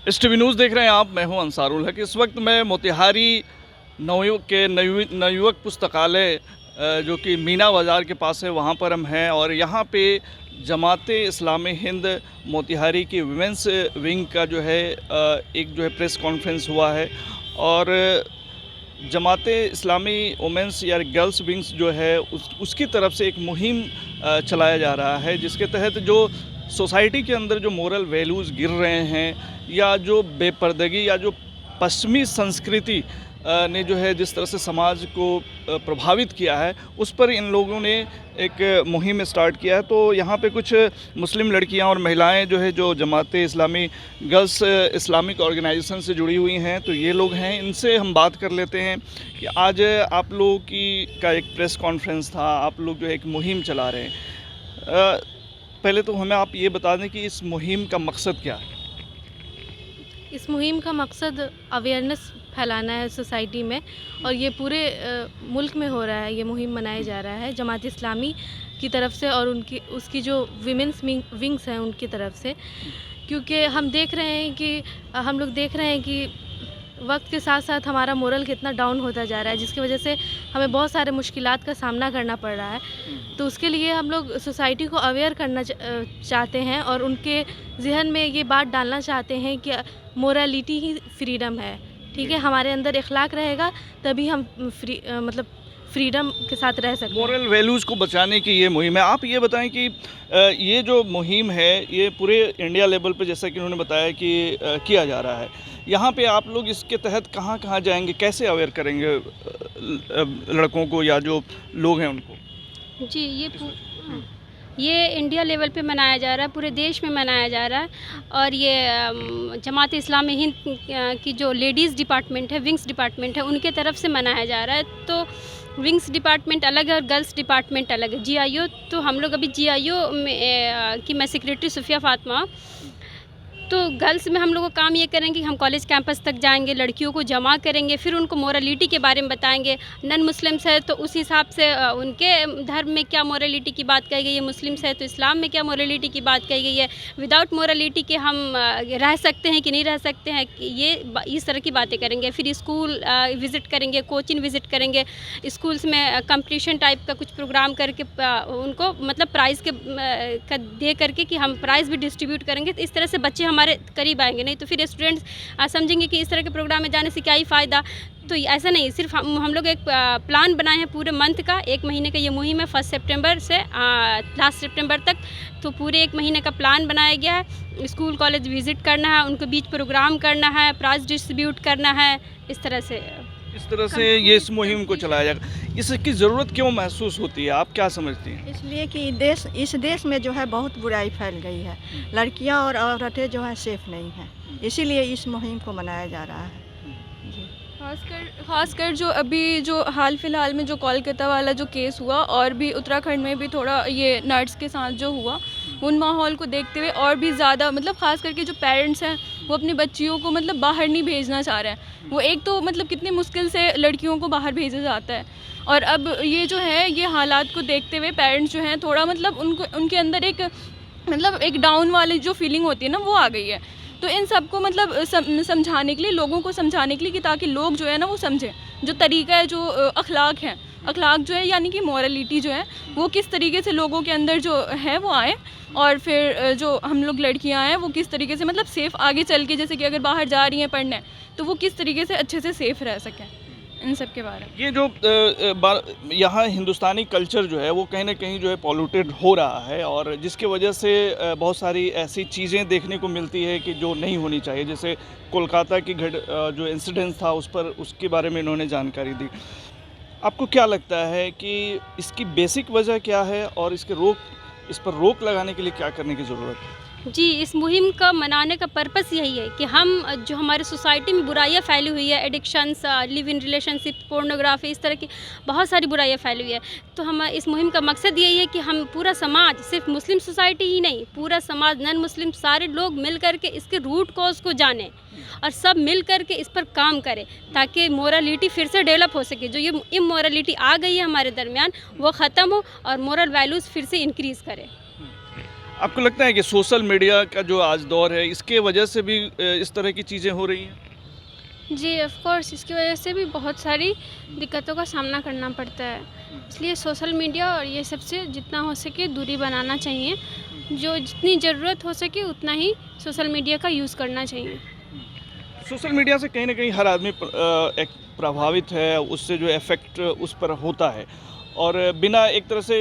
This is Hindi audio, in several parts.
STV न्यूज़ देख रहे हैं आप। मैं हूं अंसारुल हक। इस वक्त मैं मोतिहारी नवयुवक के नवयुवक पुस्तकालय जो कि मीना बाज़ार के पास है, वहां पर हम हैं। और यहां पे जमाते इस्लामी हिंद मोतिहारी की वुमेंस विंग का जो है एक जो है प्रेस कॉन्फ्रेंस हुआ है। और जमाते इस्लामी वुमेंस या गर्ल्स विंग्स जो है उसकी तरफ से एक मुहिम चलाया जा रहा है, जिसके तहत जो सोसाइटी के अंदर जो मोरल वैल्यूज़ गिर रहे हैं या जो बेपर्दगी या जो पश्चिमी संस्कृति ने जो है जिस तरह से समाज को प्रभावित किया है, उस पर इन लोगों ने एक मुहिम स्टार्ट किया है। तो यहाँ पे कुछ मुस्लिम लड़कियाँ और महिलाएं जो है जो जमाते इस्लामी गर्ल्स इस्लामिक ऑर्गेनाइजेशन से जुड़ी हुई हैं, तो ये लोग हैं। इनसे हम बात कर लेते हैं कि आज आप लोगों का एक प्रेस कॉन्फ्रेंस था, आप लोग जो है एक मुहिम चला रहे हैं। पहले तो हमें आप ये बता दें कि इस मुहिम का मकसद क्या है। इस मुहिम का मकसद अवेयरनेस फैलाना है सोसाइटी में, और ये पूरे मुल्क में हो रहा है। ये मुहिम मनाया जा रहा है जमात इस्लामी की तरफ से और उसकी जो विमेंस विंग्स हैं उनकी तरफ से। क्योंकि हम देख रहे हैं कि वक्त के साथ साथ हमारा मोरल कितना डाउन होता जा रहा है, जिसकी वजह से हमें बहुत सारे मुश्किलात का सामना करना पड़ रहा है। तो उसके लिए हम लोग सोसाइटी को अवेयर करना चाहते हैं और उनके जहन में ये बात डालना चाहते हैं कि मोरालिटी ही फ्रीडम है। ठीक है, हमारे अंदर इखलाक रहेगा तभी हम फ्रीडम के साथ रह सकते हैं। मोरल वैल्यूज़ को बचाने की ये मुहिम है। आप ये बताएं कि ये जो मुहिम है ये पूरे इंडिया लेवल पे, जैसा कि उन्होंने बताया कि किया जा रहा है, यहाँ पे आप लोग इसके तहत कहाँ कहाँ जाएंगे, कैसे अवेयर करेंगे लड़कों को या जो लोग हैं उनको? जी, ये इंडिया लेवल पे मनाया जा रहा है, पूरे देश में मनाया जा रहा है। और ये जमात इस्लामी हिंद की जो लेडीज़ डिपार्टमेंट है, विंग्स डिपार्टमेंट है, उनके तरफ से मनाया जा रहा है। तो विंग्स डिपार्टमेंट अलग है और गर्ल्स डिपार्टमेंट अलग है। GIO, तो हम लोग अभी GIO में की मैं सेक्रेटरी सुफिया फातिमा। तो गर्ल्स में हम लोग का काम ये करेंगे कि हम कॉलेज कैंपस तक जाएंगे, लड़कियों को जमा करेंगे, फिर उनको मोरालिटी के बारे में बताएंगे। नॉन मुस्लिम्स है तो उस हिसाब से उनके धर्म में क्या मोरालिटी की बात कही गई है, मुस्लिम्स है तो इस्लाम में क्या मोरालिटी की बात कही गई है, विदाउट मोरालिटी के हम रह सकते हैं कि नहीं रह सकते हैं, ये इस तरह की बातें करेंगे। फिर स्कूल विज़िट करेंगे, कोचिंग विज़िट करेंगे, स्कूल्स में कंपटीशन टाइप का कुछ प्रोग्राम करके उनको मतलब प्राइज़ के दे करके कि हम प्राइज़ भी डिस्ट्रीब्यूट करेंगे। तो इस तरह से बच्चे हमारे करीब आएंगे। नहीं तो फिर स्टूडेंट्स समझेंगे कि इस तरह के प्रोग्राम में जाने से क्या ही फ़ायदा। तो ऐसा नहीं, सिर्फ हम लोग एक प्लान बनाए हैं पूरे मंथ का। 1 महीने का ये मुहिम है, 1 सितंबर से लास्ट सितंबर तक। तो पूरे 1 महीने का प्लान बनाया गया है। स्कूल कॉलेज विज़िट करना है, उनके बीच प्रोग्राम करना है, प्राइज़ डिस्ट्रीब्यूट करना है। इस तरह से ये इस मुहिम को चलाया जाएगा। इसकी ज़रूरत क्यों महसूस होती है, आप क्या समझती हैं? इसलिए कि इस देश में जो है बहुत बुराई फैल गई है। लड़कियां और औरतें जो है सेफ नहीं हैं, इसीलिए इस मुहिम को मनाया जा रहा है। जी, खासकर जो अभी जो हाल फिलहाल में जो कोलकाता वाला जो केस हुआ, और भी उत्तराखंड में भी थोड़ा ये नर्स के साथ जो हुआ, उन माहौल को देखते हुए और भी ज़्यादा मतलब ख़ास करके जो पेरेंट्स हैं वो अपनी बच्चियों को मतलब बाहर नहीं भेजना चाह रहे हैं। वो एक तो मतलब कितनी मुश्किल से लड़कियों को बाहर भेजा जाता है, और अब ये जो है ये हालात को देखते हुए पेरेंट्स जो हैं थोड़ा मतलब उनके अंदर एक डाउन वाली जो फीलिंग होती है ना, वो आ गई है। तो इन सबको मतलब समझाने के लिए, लोगों को समझाने के लिए, कि ताकि लोग जो है ना वो समझें जो तरीका है, जो अखलाक जो है यानी कि मोरालिटी जो है वो किस तरीके से लोगों के अंदर जो है वो आए। और फिर जो हम लोग लड़कियां हैं वो किस तरीके से मतलब सेफ़ आगे चल के, जैसे कि अगर बाहर जा रही हैं पढ़ने, तो वो किस तरीके से अच्छे से सेफ़ रह सकें, इन सब के बारे में। ये जो यहाँ हिंदुस्तानी कल्चर जो है वो कहीं ना कहीं जो है पॉल्यूटेड हो रहा है, और जिसके वजह से बहुत सारी ऐसी चीज़ें देखने को मिलती है कि जो नहीं होनी चाहिए। जैसे कोलकाता की जो इंसिडेंट था उसके बारे में इन्होंने जानकारी दी। आपको क्या लगता है कि इसकी बेसिक वजह क्या है, और इस पर रोक लगाने के लिए क्या करने की ज़रूरत है? जी, इस मुहिम का मनाने का पर्पस यही है कि हम जो हमारे सोसाइटी में बुराइयां फैली हुई है, addictions, live in relationship, pornography, इस तरह की बहुत सारी बुराइयां फैली हुई है। तो हम इस मुहिम का मकसद यही है कि हम पूरा समाज, सिर्फ मुस्लिम सोसाइटी ही नहीं, पूरा समाज, नॉन मुस्लिम, सारे लोग मिल कर के इसके रूट कॉज को जानें और सब मिल कर के इस पर काम करें, ताकि मोरालिटी फिर से डेवलप हो सके। जो ये इमोरालिटी आ गई है हमारे दरमियान वो ख़त्म हो और मोरल वैल्यूज़ फिर से इंक्रीज़ करें। आपको लगता है कि सोशल मीडिया का जो आज दौर है इसके वजह से भी इस तरह की चीज़ें हो रही हैं? जी ऑफ कोर्स, इसकी वजह से भी बहुत सारी दिक्कतों का सामना करना पड़ता है। इसलिए सोशल मीडिया और ये सब से जितना हो सके दूरी बनाना चाहिए। जो जितनी ज़रूरत हो सके उतना ही सोशल मीडिया का यूज़ करना चाहिए। सोशल मीडिया से कहीं ना कहीं हर आदमी एक प्रभावित है, उससे जो इफ़ेक्ट उस पर होता है। और बिना एक तरह से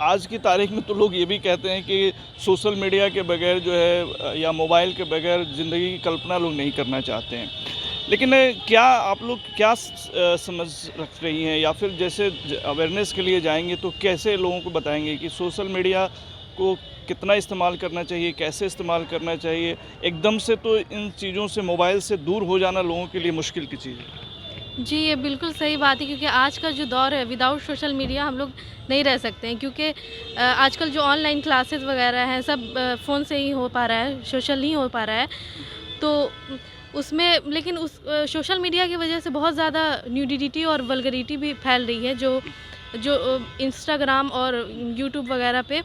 आज की तारीख में तो लोग ये भी कहते हैं कि सोशल मीडिया के बगैर जो है या मोबाइल के बगैर ज़िंदगी की कल्पना लोग नहीं करना चाहते हैं। लेकिन क्या आप लोग क्या समझ रख रही हैं, या फिर जैसे अवेयरनेस के लिए जाएंगे तो कैसे लोगों को बताएंगे कि सोशल मीडिया को कितना इस्तेमाल करना चाहिए, कैसे इस्तेमाल करना चाहिए? एकदम से तो इन चीज़ों से, मोबाइल से दूर हो जाना लोगों के लिए मुश्किल की चीज़ है। जी, ये बिल्कुल सही बात है, क्योंकि आज का जो दौर है विदाउट सोशल मीडिया हम लोग नहीं रह सकते हैं, क्योंकि आजकल जो ऑनलाइन क्लासेस वगैरह हैं सब फ़ोन से ही हो पा रहा है, सोशल नहीं हो पा रहा है। तो उसमें लेकिन उस सोशल मीडिया की वजह से बहुत ज़्यादा न्यूडिटी और वल्गरिटी भी फैल रही है जो इंस्टाग्राम और यूट्यूब वगैरह पे।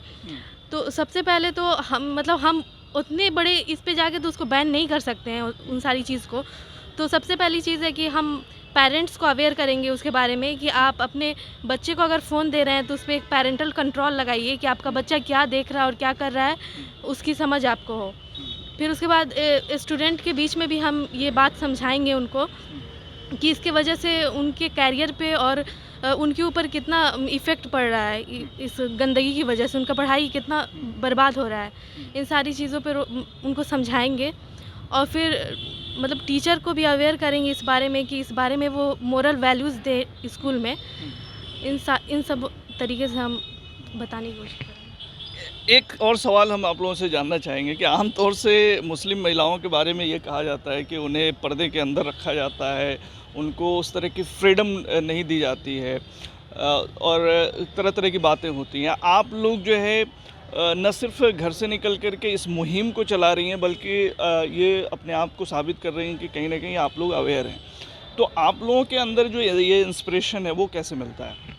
तो सबसे पहले तो हम उतने बड़े इस पे जाके तो उसको बैन नहीं कर सकते हैं उन सारी चीज़ को। तो सबसे पहली चीज़ है कि हम पेरेंट्स को अवेयर करेंगे उसके बारे में कि आप अपने बच्चे को अगर फ़ोन दे रहे हैं तो उस पर एक पेरेंटल कंट्रोल लगाइए कि आपका बच्चा क्या देख रहा है और क्या कर रहा है, उसकी समझ आपको हो। फिर उसके बाद स्टूडेंट के बीच में भी हम ये बात समझाएंगे उनको कि इसके वजह से उनके कैरियर पे और उनके ऊपर कितना इफ़ेक्ट पड़ रहा है, इस गंदगी की वजह से उनका पढ़ाई कितना बर्बाद हो रहा है। इन सारी चीज़ों पर उनको समझाएंगे और फिर मतलब टीचर को भी अवेयर करेंगे इस बारे में कि इस बारे में वो मोरल वैल्यूज़ दे स्कूल में। इन सब तरीके से हम बताने की कोशिश करेंगे। एक और सवाल हम आप लोगों से जानना चाहेंगे कि आम तौर से मुस्लिम महिलाओं के बारे में ये कहा जाता है कि उन्हें पर्दे के अंदर रखा जाता है, उनको उस तरह की फ्रीडम नहीं दी जाती है और तरह तरह की बातें होती हैं। आप लोग जो है न सिर्फ घर से निकल कर के इस मुहिम को चला रही हैं, बल्कि ये अपने आप को साबित कर रही हैं कि कहीं ना कहीं आप लोग अवेयर हैं। तो आप लोगों के अंदर जो ये इंस्पिरेशन है वो कैसे मिलता है?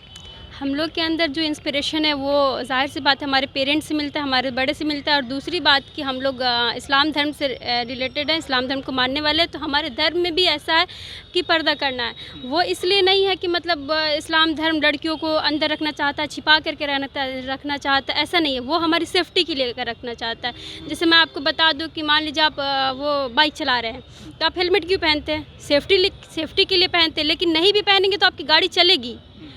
हम लोग के अंदर जो इंस्पिरेशन है वो ज़ाहिर सी बात है हमारे पेरेंट्स से मिलता है, हमारे बड़े से मिलता है। और दूसरी बात कि हम लोग इस्लाम धर्म से रिलेटेड हैं, इस्लाम धर्म को मानने वाले हैं। तो हमारे धर्म में भी ऐसा है कि पर्दा करना है। वो इसलिए नहीं है कि मतलब इस्लाम धर्म लड़कियों को अंदर रखना चाहता है, छिपा करके रखना चाहता है, ऐसा नहीं है। वो हमारी सेफ्टी के लिए रखना चाहता है। जैसे मैं आपको बता दूँ कि मान लीजिए आप वो बाइक चला रहे हैं तो आप हेलमेट क्यों पहनते हैं? सेफ्टी के लिए पहनते हैं। लेकिन नहीं भी पहनेंगे तो आपकी गाड़ी चलेगी,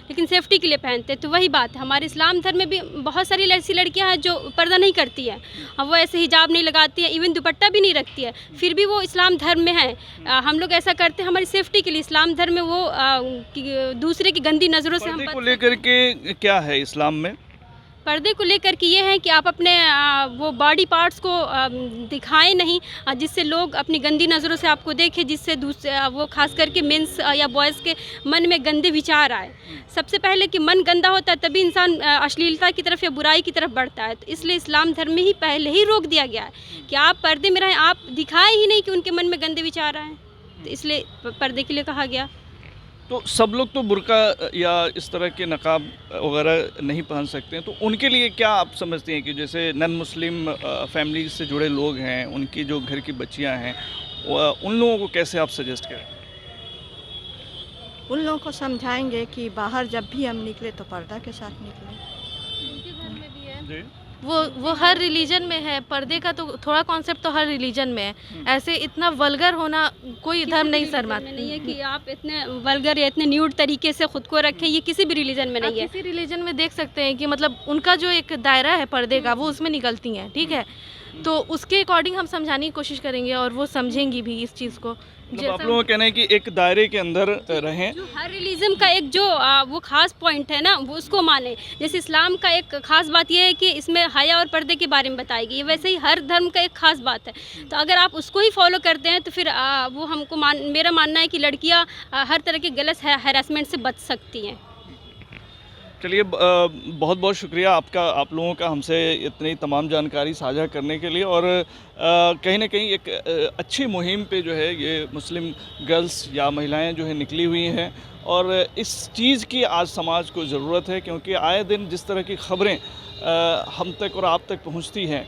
लेकिन सेफ्टी के लिए पहनते हैं। तो वही बात है, हमारे इस्लाम धर्म में भी बहुत सारी ऐसी लड़कियां हैं जो पर्दा नहीं करती हैं, और वो ऐसे हिजाब नहीं लगाती हैं, इवन दुपट्टा भी नहीं रखती है, फिर भी वो इस्लाम धर्म में है। हम लोग ऐसा करते हैं हमारी सेफ्टी के लिए। इस्लाम धर्म में वो दूसरे की गंदी नज़रों से हम पर्दे को लेकर के क्या है इस्लाम में? पर्दे को लेकर के ये है कि आप अपने वो बॉडी पार्ट्स को दिखाएं नहीं, जिससे लोग अपनी गंदी नज़रों से आपको देखें, जिससे दूसरे वो खास करके मेंस या बॉयज़ के मन में गंदे विचार आए। सबसे पहले कि मन गंदा होता है तभी इंसान अश्लीलता की तरफ या बुराई की तरफ बढ़ता है। तो इसलिए इस्लाम धर्म में ही पहले ही रोक दिया गया है कि आप पर्दे में रहें, आप दिखाएं ही नहीं कि उनके मन में गंदे विचार आए। तो इसलिए पर्दे के लिए कहा गया। तो सब लोग तो बुर्का या इस तरह के नकाब वगैरह नहीं पहन सकते हैं, तो उनके लिए क्या आप समझते हैं कि जैसे नॉन मुस्लिम फैमिली से जुड़े लोग हैं, उनकी जो घर की बच्चियां हैं, उन लोगों को कैसे आप सजेस्ट करें? उन लोगों को समझाएंगे कि बाहर जब भी हम निकले तो पर्दा के साथ निकले। उनके घर में भी है जी, वो हर रिलीजन में है। पर्दे का तो थोड़ा कॉन्सेप्ट तो हर रिलीजन में है। ऐसे इतना वल्गर होना कोई धर्म नहीं शर्माता नहीं है कि आप इतने वल्गर या इतने न्यूड तरीके से खुद को रखें, ये किसी भी रिलीजन में नहीं है। किसी रिलीजन में देख सकते हैं कि मतलब उनका जो एक दायरा है पर्दे का वो उसमें निकलती हैं, ठीक है। तो उसके अकॉर्डिंग हम समझाने की कोशिश करेंगे और वो समझेंगी भी इस चीज़ को। मतलब आप लोगों का कहना है कि एक दायरे के अंदर रहें। जो हर रिलीजन का एक जो वो खास पॉइंट है ना, वो उसको माने। जैसे इस्लाम का एक खास बात ये है कि इसमें हया और पर्दे के बारे में बताई गई है, वैसे ही हर धर्म का एक खास बात है। तो अगर आप उसको ही फॉलो करते हैं तो फिर वो हमको मेरा मानना है कि लड़कियां हर तरह के गलत हैरेसमेंट से बच सकती हैं। चलिए, बहुत बहुत शुक्रिया आपका, आप लोगों का हमसे इतनी तमाम जानकारी साझा करने के लिए। और कहीं ना कहीं एक अच्छी मुहिम पे जो है ये मुस्लिम गर्ल्स या महिलाएं जो है निकली हुई हैं, और इस चीज़ की आज समाज को ज़रूरत है, क्योंकि आए दिन जिस तरह की ख़बरें हम तक और आप तक पहुंचती हैं।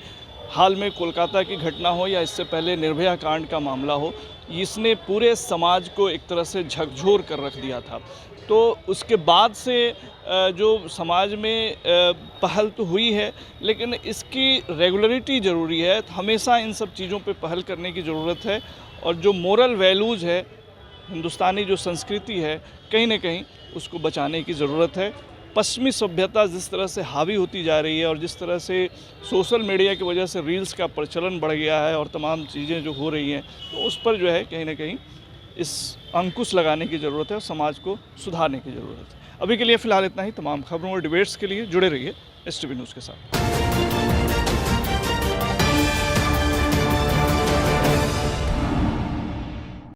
हाल में कोलकाता की घटना हो या इससे पहले निर्भया कांड का मामला हो, इसने पूरे समाज को एक तरह से झकझोर कर रख दिया था। तो उसके बाद से जो समाज में पहल तो हुई है, लेकिन इसकी रेगुलरिटी ज़रूरी है। हमेशा इन सब चीज़ों पे पहल करने की ज़रूरत है और जो मोरल वैल्यूज़ है, हिंदुस्तानी जो संस्कृति है, कहीं ना कहीं उसको बचाने की ज़रूरत है। पश्चिमी सभ्यता जिस तरह से हावी होती जा रही है और जिस तरह से सोशल मीडिया की वजह से रील्स का प्रचलन बढ़ गया है और तमाम चीज़ें जो हो रही हैं, तो उस पर जो है कहीं ना कहीं इस अंकुश लगाने की ज़रूरत है और समाज को सुधारने की ज़रूरत है। अभी के लिए फ़िलहाल इतना ही। तमाम खबरों और डिबेट्स के लिए जुड़े रहिए STV न्यूज़ के साथ।